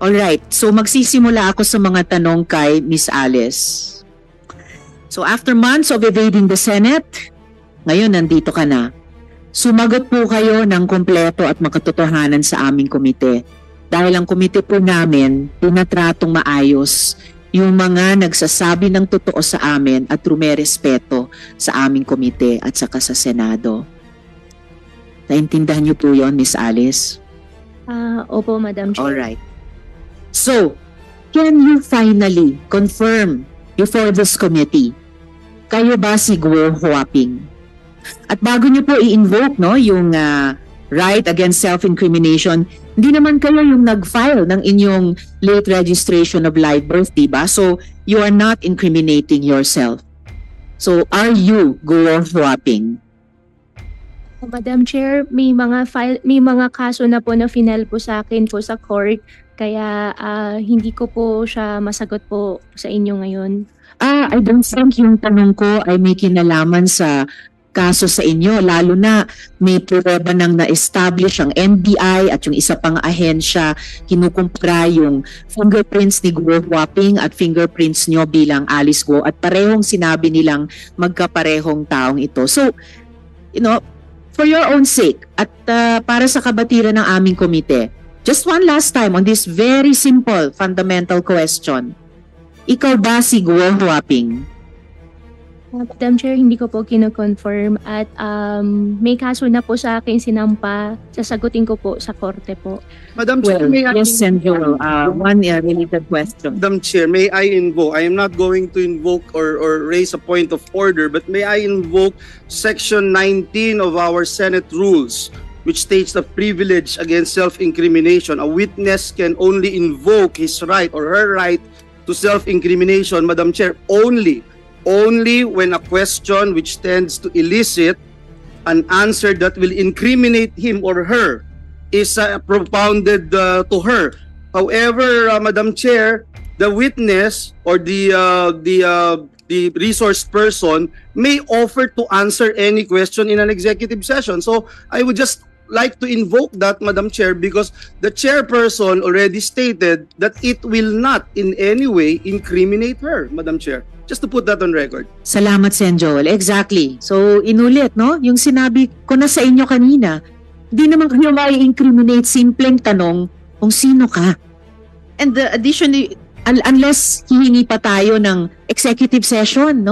Alright, so magsisimula ako sa mga tanong kay Miss Alice. So after months of evading the Senate, ngayon nandito ka na. Sumagot po kayo ng kumpleto at makatotohanan sa aming komite. Dahil ang komite po namin, tinatratong maayos yung mga nagsasabi ng totoo sa amin at rumerespeto sa aming komite at saka sa Senado. Naintindihan niyo po yun, Miss Alice? Opo, Madam Chair. Alright. So, can you finally confirm before this committee, kayo ba si Guo Huaping? At bago niyo po i-invoke yung right against self-incrimination, hindi naman kayo yung nag-file ng inyong late registration of live birth, diba? So, you are not incriminating yourself. So, are you Guo Huaping? Madam Chair, may mga kaso na po na final po sa akin po sa court, kaya hindi ko po siya masagot po sa inyo ngayon. I don't think yung tanong ko ay may kinalaman sa kaso sa inyo, lalo na may pruweba nang na-establish ang NBI at yung isa pang ahensya kinukumpara yung fingerprints ni Guo Huaping at fingerprints nyo bilang Alice Guo at parehong sinabi nilang magkaparehong taong ito. So, for your own sake at para sa kabatiran ng aming komite, just one last time on this very simple fundamental question. Ikaw ba si Guo Huaping? Madam Chair, hindi ko po kino-confirm at may kaso na po sa akin sinampa. Sasagutin ko po sa korte po. Madam Chair, may yes, Senjoro. One related question. Madam Chair, may I invoke? I am not going to invoke or raise a point of order, but may I invoke Section 19 of our Senate rules, which states the privilege against self-incrimination. A witness can only invoke his right or her right to self-incrimination, Madam Chair, only when a question which tends to elicit an answer that will incriminate him or her is propounded to her. However, Madam Chair, the witness or the resource person may offer to answer any question in an executive session. So I would just like to invoke that, Madam Chair, because the chairperson already stated that it will not in any way incriminate her, Madam Chair. Just to put that on record. Salamat, Sen Joel. Exactly. So, inulit, yung sinabi ko na sa inyo kanina, di naman kayo mai-incriminate, simpleng tanong kung sino ka. And additionally, unless hihingi pa tayo ng executive session,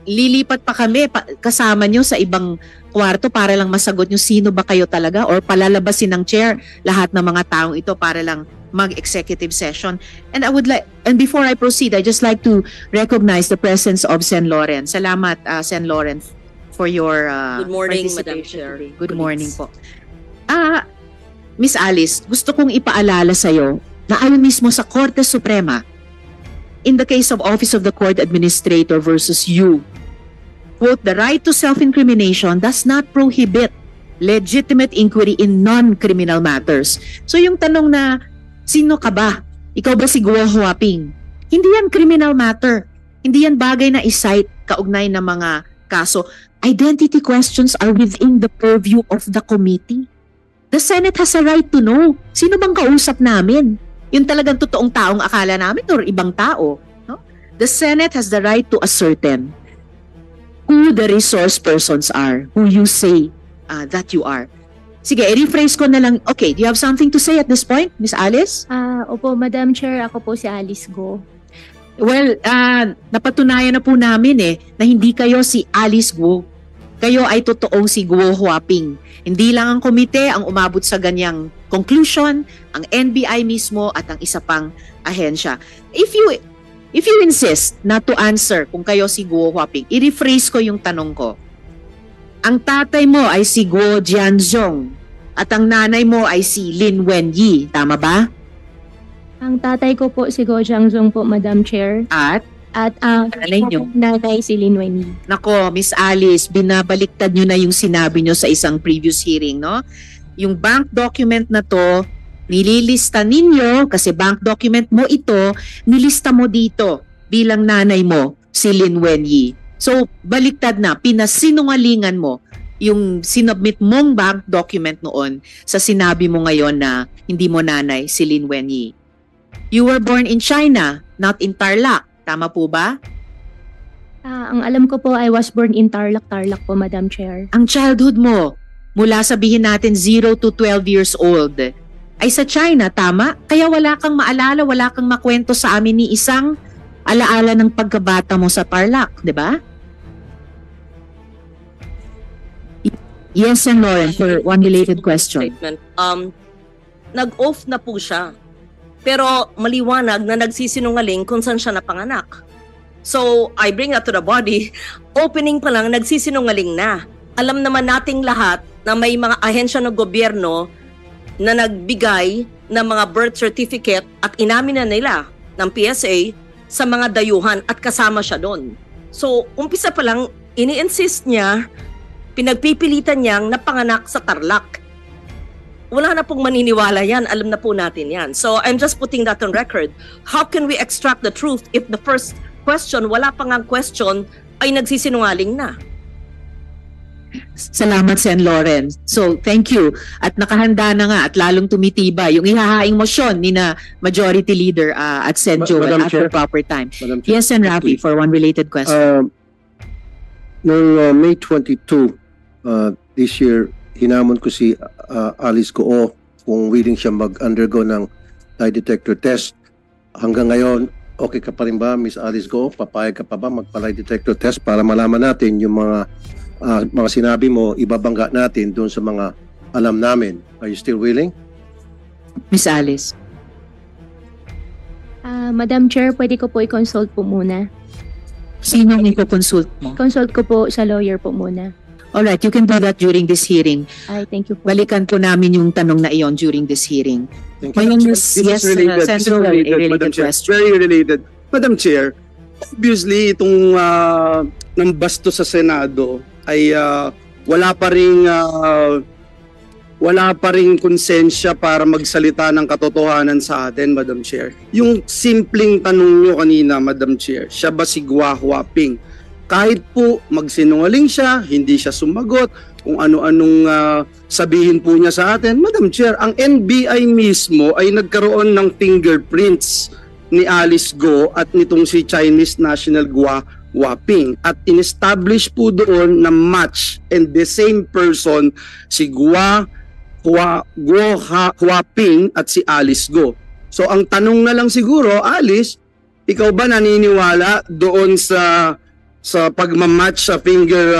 lilipat pa kami kasama nyo sa ibang kwarto para lang masagot nyo sino ba kayo talaga or palalabasin ng chair lahat ng mga taong ito para lang mag-executive session. And and before I proceed, I just like to recognize the presence of Sen Loren. Salamat, Sen Loren, for your good morning, Madam participation Chair. today. Good morning po. Miss Alice, gusto kong ipaalala sa'yo na ayon mismo sa Korte Suprema, in the case of Office of the Court Administrator versus you, quote, the right to self-incrimination does not prohibit legitimate inquiry in non-criminal matters. So yung tanong na, sino ka ba? Ikaw ba si Guo Huaping? Hindi yan criminal matter. Hindi yan bagay na isight kaugnay ng mga kaso. Identity questions are within the purview of the committee. The Senate has a right to know. Sino bang kausap namin? Yung talagang totoong taong akala namin or ibang tao? No? The Senate has the right to ascertain who the resource persons are, who you say that you are. Sige, i-rephrase ko na lang. Okay, do you have something to say at this point, Miss Alice? Opo, Madam Chair, ako po si Alice Guo. Well, napatunayan na po namin na hindi kayo si Alice Guo. Kayo ay totoong si Guo Huaping. Hindi lang ang komite ang umabot sa ganyang conclusion, ang NBI mismo at ang isa pang ahensya. If you insist not to answer kung kayo si Guo Huaping, i-rephrase ko yung tanong ko. Ang tatay mo ay si Guo Jianzhong at ang nanay mo ay si Lin Wenyi. Tama ba? Ang tatay ko po si Guo Jianzhong po, Madam Chair. At ang nanay si Lin Wenyi. Nako, Miss Alice, binabaliktad nyo na yung sinabi nyo sa isang previous hearing, no? Yung bank document na to, nililista ninyo, kasi bank document mo ito, nilista mo dito bilang nanay mo, si Lin Wenyi. So, baliktad na, pinasinungalingan mo yung sinubmit mong bank document noon sa sinabi mo ngayon na hindi mo nanay si Lin Wenyi. You were born in China, not in Tarlac. Tama po ba? Ang alam ko po, I was born in Tarlac po, Madam Chair. Ang childhood mo, mula sabihin natin 0 to 12 years old, ay sa China, tama? Kaya wala kang maalala, wala kang makwento sa amin ni isang alaala ng pagkabata mo sa Tarlac, di ba? Yes, and Lauren, for one related question. Statement. Nag-off na po siya. Pero maliwanag na nagsisinungaling kung saan siya napanganak. So, I bring that to the body. Opening pa lang, nagsisinungaling na. Alam naman nating lahat na may mga ahensya ng gobyerno na nagbigay ng mga birth certificate at inamin na nila ng PSA sa mga dayuhan at kasama siya doon. So, umpisa pa lang, ini-insist niya, pinagpipilitan niyang napanganak sa Tarlac. Wala na pong maniniwala yan. Alam na po natin yan. So, I'm just putting that on record. How can we extract the truth if the first question, wala pang ang question, ay nagsisinungaling na? Salamat, Sen. Lauren. So, thank you. At nakahanda na nga at lalong tumitiba yung ihahaing motion ni na Majority Leader at Sen. Joel Madam at the Chair. proper time. Madam Chair. Yes, Sen. Rafi, for one related question. Noong May 22 this year, hinamon ko si Alice Goo kung willing siya mag-undergo ng lie detector test. Hanggang ngayon, okay ka pa rin ba, Miss Alice Goo? Papayag ka pa ba magpa-lie detector test para malaman natin yung mga sinabi mo, ibabangga natin doon sa mga alam namin. Are you still willing? Miss Alice. Madam Chair, pwede ko po i-consult po muna. Sino ang i-consult mo? Consult ko po sa lawyer po muna. Alright, you can do that during this hearing. Ay, thank you po. Balikan po namin yung tanong na iyon during this hearing. Thank Ngayon, you. yes, This is related. This is Senator, a related, related Madam Chair. question. Very related. Madam Chair, obviously itong ng basto sa Senado ay wala pa ring konsensya para magsalita ng katotohanan sa atin, Madam Chair. Yung simpleng tanong nyo kanina, Madam Chair, siya ba si Gua Huaping? Kahit po magsinungaling siya, hindi siya sumagot, kung ano-anong sabihin po niya sa atin, Madam Chair, ang NBI mismo ay nagkaroon ng fingerprints ni Alice Goo at nitong si Chinese National Gua Huaping at in-establish po doon na match and the same person si Gua Huaping at si Alice Goo. So ang tanong na lang siguro, Alice, ikaw ba naniniwala doon sa pagmamatch sa finger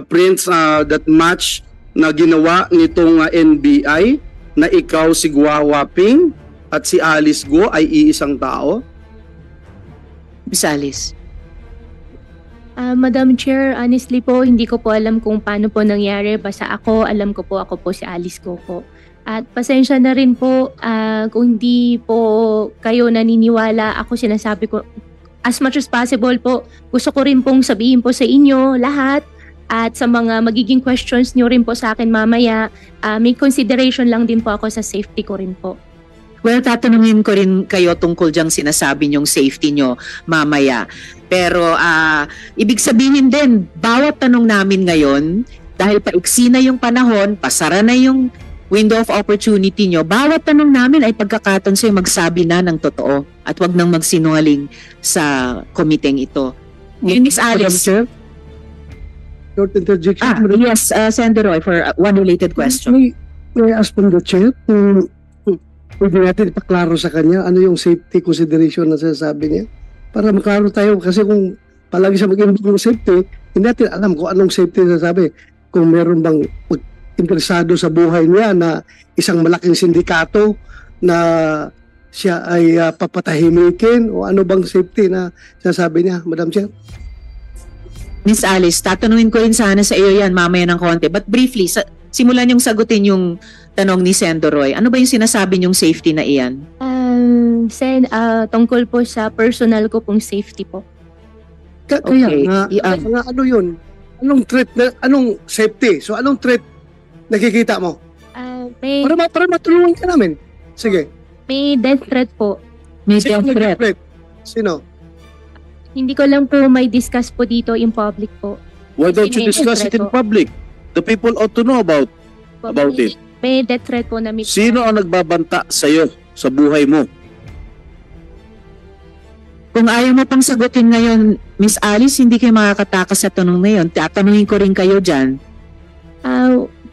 prints that match na ginawa nitong NBI na ikaw si Gua Huaping at si Alice Goo ay iisang tao? Miss Alice. Madam Chair, honestly po, hindi ko po alam kung paano po nangyari. Basta alam ko po si Alice Goo po. At pasensya na rin po kung hindi po kayo naniniwala. Ako sinasabi ko, as much as possible po, gusto ko rin pong sabihin po sa inyo lahat at sa mga magiging questions nyo rin po sa akin mamaya, may consideration lang din po ako sa safety ko rin po. Well, tatanungin ko rin kayo tungkol diyang sinasabi niyong safety nyo mamaya. Pero ibig sabihin din, bawat tanong namin ngayon, dahil paiksi na yung panahon, pasara na yung window of opportunity nyo, bawat tanong namin ay pagkakataon sa'yo magsabi na ng totoo at wag nang magsinungaling sa komiteng ito. Miss Alice. Short interjection. Yes, Senator Roy, for one related question. May ask from the chair kung pwede natin ipaklaro sa kanya ano yung safety consideration na sinasabi niya para maklaro tayo kasi kung palagi siya mag-invoke ng safety, hindi natin alam kung anong safety na sabi. Kung meron bang interesado sa buhay niya na isang malaking sindikato na siya ay papatahimikin o ano bang safety na sinasabi niya, Madam Chair? Miss Alice, tatanungin ko rin sana sa iyo yan mamaya ng konti. But briefly, simulan yung sagutin yung tanong ni Senator Roy. Ano ba yung sinasabi niyong safety na iyan? Tungkol po sa personal ko pong safety po. Kaya Okay. nga ano yun? Anong threat anong safety? So anong threat nakikita mo? May Para matulungan ka namin. Sige. death threat po. May Sino death threat. Sino? Hindi ko lang po may discuss po dito in public po. Why don't you May discuss it in dekreto. public? The people ought to know about it. May death threat po na may... Sino ang nagbabanta sa'yo sa buhay mo? Kung ayaw mo pang sagutin ngayon, Miss Alice, hindi kayo makakatakas sa tanong na yun. Tatanungin ko rin kayo dyan.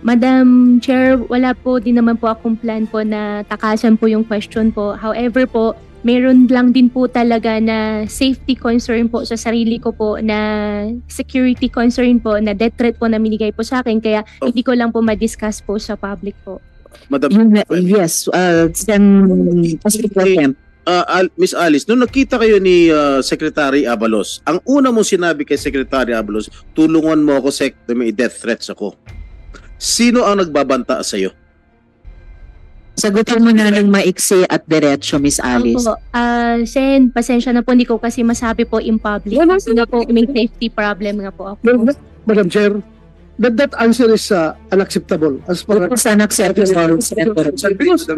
Madam Chair, wala po din naman po akong plan po na takasan po yung question po. However po, meron lang din po talaga na safety concern po sa sarili ko po, na security concern po, na death threat po na minigay po sa akin. Kaya hindi ko lang po ma-discuss po sa public po. Madam, Yes, then, Miss Alice, nung nakita kayo ni Secretary Abalos, ang una mo sinabi kay Secretary Abalos, tulungan mo ako, Sec, may death threats ako. Sino ang nagbabanta sa'yo? sagutin mo na ng maiksi at diretso, Miss Alice. Opo. Sen, pasensya na po, hindi ko kasi masabi po in public. Kasi nga po, may safety problem nga po ako. Madam Chair, that answer is unacceptable as far as... It's unacceptable,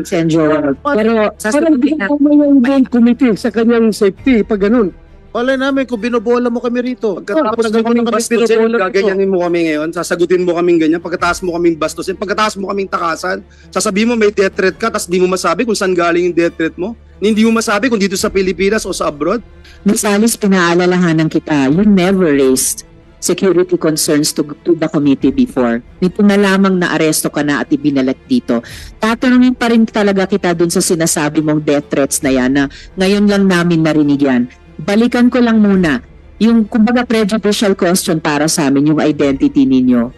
Senjor. Pero, Parang sasagutin di na. ko may committee sa kanyang safety pag ganun. Wala namin kung binobola mo kami rito. Pagkatapos mo kaming bastusin, gaganyanin mo kami ngayon, sasagutin mo kaming ganyan, pagkatapos mo kaming bastusin, pagkatapos mo kaming takasan, sasabihin mo may death threat ka, tapos di mo masabi kung saan galing yung death threat mo, hindi mo masabi kung dito sa Pilipinas o sa abroad. Miss Alice, pinaalalahanan kita, you never raised security concerns to the committee before. Nito na lamang na aresto ka na at ibinalat dito. Tatanungin pa rin talaga kita dun sa sinasabi mong death threats na yan na ngayon lang namin narinig yan. Balikan ko lang muna yung kumbaga prejudicial question para sa amin, yung identity ninyo.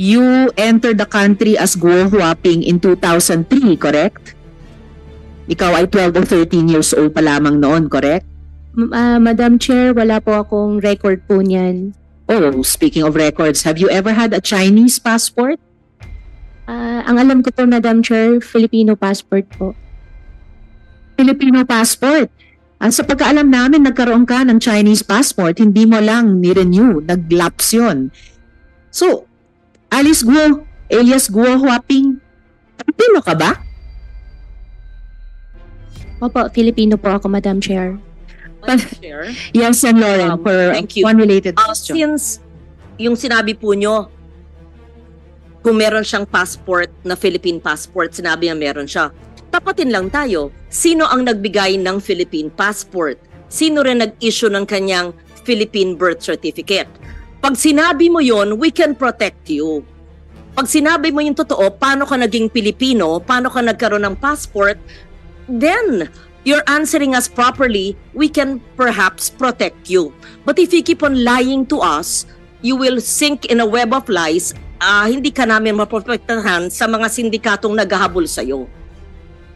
You entered the country as Guo Huaping in 2003, correct? Ikaw ay 12 or 13 years old pa lamang noon, correct? Madam Chair, wala po akong record po niyan. Oh, speaking of records, have you ever had a Chinese passport? Ang alam ko po, Madam Chair, Filipino passport po. Filipino passport? Sa pagkaalam namin, nagkaroon ka ng Chinese passport, hindi mo lang ni-renew, nag-lapse yun. So, Alice Guo, alias Guo Huaping, Filipino ka ba? Opo, Filipino po ako, Madam Chair. Madam Chair, Yes, and Lauren, for thank you. one related question. Since yung sinabi po nyo, kung meron siyang passport na Philippine passport, sinabi niya meron siya. Tapatin lang tayo, sino ang nagbigay ng Philippine passport? Sino rin nag-issue ng kanyang Philippine birth certificate? Pag sinabi mo yon, we can protect you. Pag sinabi mo yung totoo, paano ka naging Pilipino, paano ka nagkaroon ng passport, then you're answering us properly, we can perhaps protect you. But if you keep on lying to us, you will sink in a web of lies. Hindi ka namin maprotektahan sa mga sindikatong naghahabol sa'yo.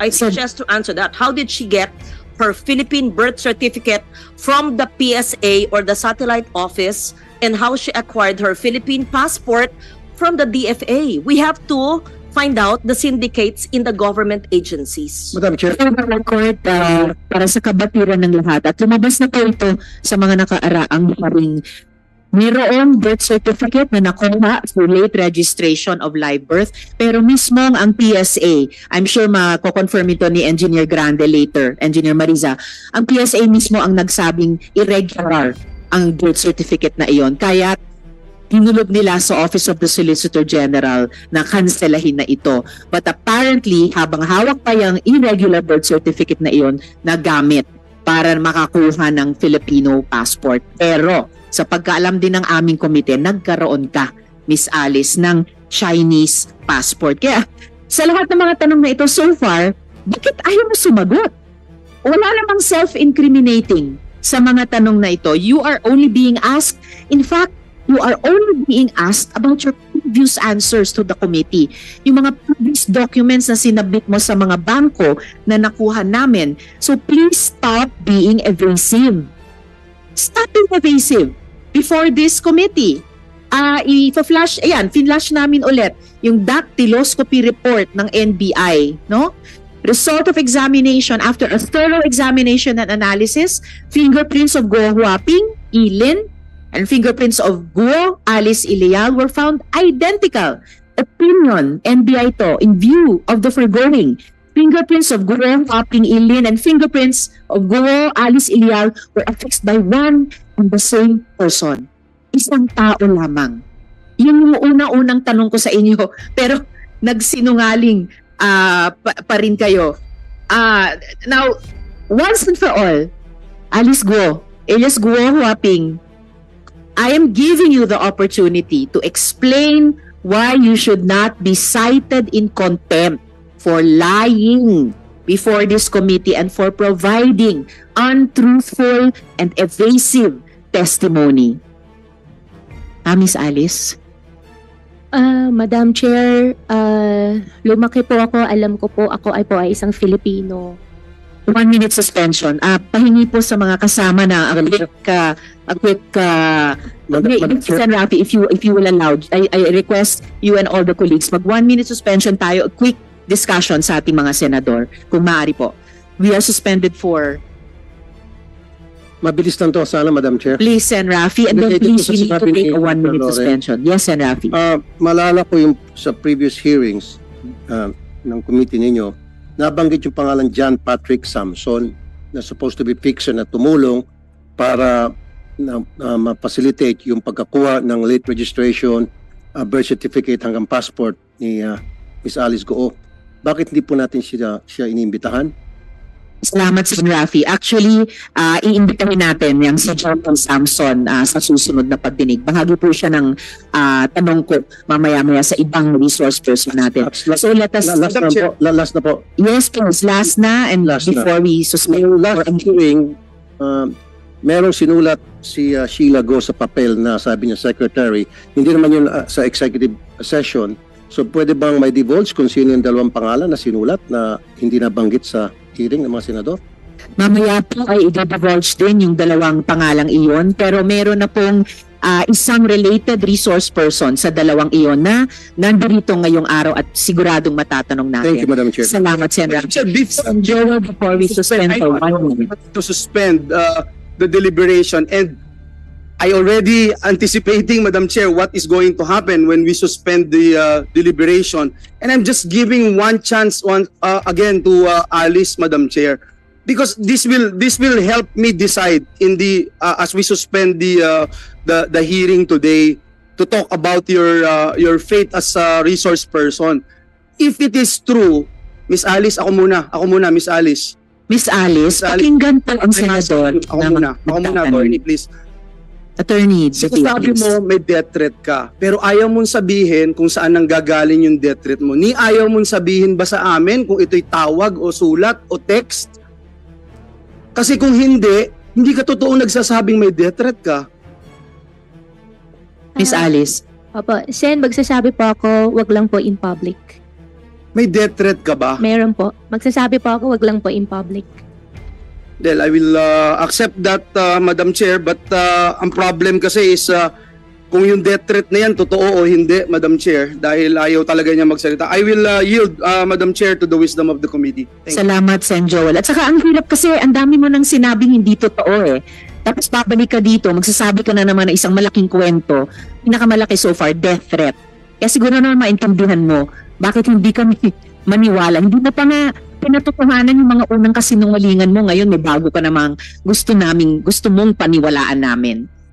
I suggest to answer that. How did she get her Philippine birth certificate from the PSA or the satellite office, and how she acquired her Philippine passport from the DFA? We have to find out the syndicates in the government agencies. Madam Chair. For the record, para sa kabatiran ng lahat, at lumabas na po ito sa mga nakaaraang maring mayroong birth certificate na nakuha through late registration of live birth, pero mismong ang PSA, I'm sure mako-confirm ito ni Engineer Grande later, Engineer Mariza, ang PSA mismo ang nagsabing irregular ang birth certificate na iyon. Kaya tinulog nila sa Office of the Solicitor General na kanselahin na ito. But apparently, habang hawak pa yung irregular birth certificate na iyon, nagamit para makakuha ng Filipino passport. Pero sa pagkaalam din ng aming komite, nagkaroon ka, Miss Alice, ng Chinese passport. Kaya sa lahat ng mga tanong na ito so far, bakit ayaw mo sumagot? Wala namang self-incriminating sa mga tanong na ito. You are only being asked, in fact, you are only being asked about your previous answers to the committee. Yung mga previous documents na sinabit mo sa mga bangko na nakuha namin. So please stop being evasive. Stop being evasive before this committee. I-flash, ayan, finlash namin ulit yung dactyloscopy report ng NBI, no? Result of examination after a thorough examination and analysis, fingerprints of Guo Huaping, Ilin, and fingerprints of Guo Alice Ilial were found identical. Opinion, NBI to, in view of the foregoing, fingerprints of Guo Huaping, Ilin, and fingerprints of Guo Alice Ilial were affixed by one and the same person. isang tao lamang. Yun yung unang tanong ko sa inyo. Pero nagsinungaling pa rin kayo. Now, once and for all, Alice Guo, Elias Guo Huaping, I am giving you the opportunity to explain why you should not be cited in contempt for lying before this committee and for providing untruthful and evasive testimony. Miss Alice? Madam Chair, lumaki po ako, alam ko po ako ay isang Filipino. 1 minute suspension. Pahingi po sa mga kasama na a quick Sen. Rafi, if you will allow, I request you and all the colleagues, mag 1 minute suspension tayo, a quick discussion sa ating mga senador, kung maaari po. We are suspended for... Mabilis lang to sana, Madam Chair. Please, Sen. Rafi, and then please, we need to take a 1 minute suspension. Yes, Sen. Rafi. Malala ko yung sa previous hearings ng committee ninyo, nabanggit yung pangalan John Patrick Samson na supposed to be fixer na tumulong para ma-facilitate yung pagkakuha ng late registration, birth certificate hanggang passport ni Miss Alice Guo. Bakit hindi po natin siya inimbitahan? Salamat, Sen. Rafi. Actually, iimbitahin natin yung si John Samson sa susunod na pagdinig. Bahagi po siya ng tanong ko mamaya-maya sa ibang resource person natin. So let us... Last na po. Yes, please. Last na and before we suspend. Yung last hearing, merong sinulat si Sheila Go sa papel na sabi niya secretary. Hindi naman yun sa executive session. So pwede bang may divulge kung sino yung dalawang pangalan na sinulat na hindi nabanggit sa hearing ng mga senador? Mamaya po ay i-divulge din yung dalawang pangalang iyon, pero meron na pong isang related resource person sa dalawang iyon na nandito ngayong araw at siguradong matatanong natin. Thank you, Madam Chair. Salamat, Sen. Joel, before we suspend for 1 minute. To suspend the deliberation, and I already anticipating, Madam Chair, what is going to happen when we suspend the deliberation. And I'm just giving one chance again to Alice, Madam Chair, because this will help me decide in the as we suspend the hearing today to talk about your fate as a resource person. If it is true, Miss Alice, ako muna, Miss Alice. Miss Alice, pakinggan po ang senador. Ako muna, attorney, please. Attorney, sabi mo may death threat ka, pero ayaw mong sabihin kung saan nanggagaling yung death threat mo. Ni ayaw mong sabihin ba sa amin kung ito'y tawag o sulat o text? Kasi kung hindi ka totoong nagsasabing may death threat ka. Miss Alice. Opo, Sen, magsasabi po ako, wag lang po in public. May death threat ka ba? Meron po. Magsasabi po ako, wag lang po in public. Well, I will accept that, Madam Chair, but ang problem kasi is kung yung death threat na yan, totoo o hindi, Madam Chair, dahil ayaw talaga niya magsalita. I will yield, Madam Chair, to the wisdom of the committee. Salamat, Sen. Joel. At saka ang hirap kasi, ang dami mo nang sinabing hindi totoo eh. Tapos babalik ka dito, magsasabi ka na naman ng isang malaking kwento, pinakamalaki so far, death threat. Kaya siguro naman maintindihan mo, bakit hindi kami maniwala. Hindi na pa nga pinatotohanan yung mga unang kasinungalingan mo. Ngayon may bago ka namang gusto mong paniwalaan namin.